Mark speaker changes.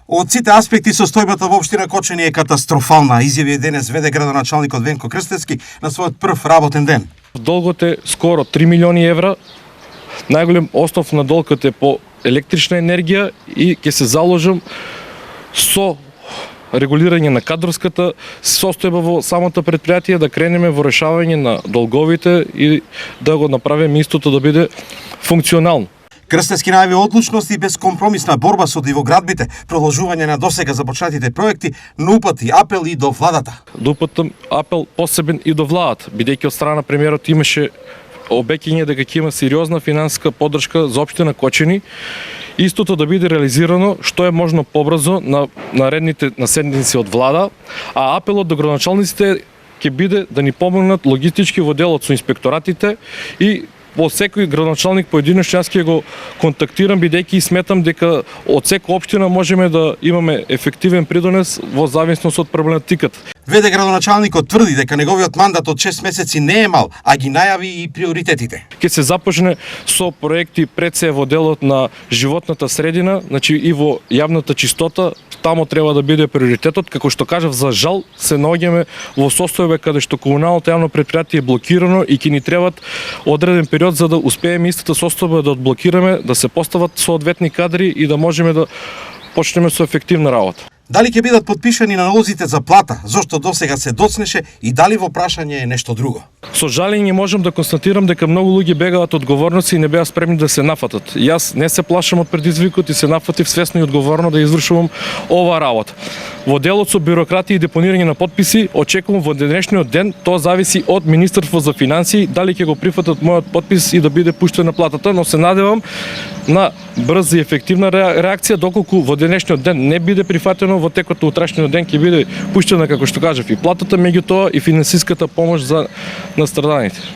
Speaker 1: Од сите аспекти состојбата во општина Кочани е катастрофална, изјави денес ВД градоначалникот Венко Крстевски на својот прв работен ден.
Speaker 2: Долгот е скоро 3 милиони евра. Најголем основ на долгот е по електрична енергија и ќе се заложам со регулирање на кадрската состојба во самото предпријатие да кренеме во решавање на долговите и да го направиме истото да биде функционално.
Speaker 1: Крстевски најави одлучност и безкомпромисна борба со дивоградбите, продолжување на досега започнатите проекти, но упати апел и до владата.
Speaker 2: Да упатам апел посебен и до владата, бидејќи од страна премиерот имаше обеќање дека ќе има сериозна финансиска поддршка за општина Кочани, истото да биде реализирано што е можно побрзо на наредните седници од влада, а апелот до градоначалниците ќе биде да ни помогнат логистички во делот со инспекторатите и во секој градоначалник поединечно јас ќе го контактирам, бидејќи сметам дека од секоја општина можеме да имаме ефективен придонес во зависност од проблематиката.
Speaker 1: ВД градоначалникот тврди дека неговиот мандат од 6 месеци не е мал, а ги најави и приоритетите.
Speaker 2: Ќе се започне со проекти пред се во делот на животната средина, значи и во јавната чистота, тамо треба да биде приоритетот, како што кажав, за жал се наоѓаме во состојба каде што комуналното јавно предпријатие е блокирано и ќе ни требат одреден период за да успееме истата состојба да одблокираме, да се постават соодветни кадри и да можеме да почнеме со ефективна работа.
Speaker 1: Дали ќе бидат подпишани налозите за плата, зошто досега се доцнеше и дали во прашање е нешто друго?
Speaker 2: Со жалење можам да констатирам дека многу луѓе бегаат одговорност и не беа спремни да се нафатат. Јас не се плашам од предизвикот и се нафатив свесно и одговорно да извршувам оваа работа. Во делот со бюрократија и депонирање на потписи, очекувам во денешниот ден, тоа зависи од Министерство за финансии, дали ќе го прифатат мојот потпис и да биде пуштена платата, но се надевам на брза и ефективна реакција, доколку во денешниот ден не биде прифатено, во текот на утрешниот ден ќе биде пуштена, како што кажав, и платата, меѓутоа и финансиската помош за настраданите.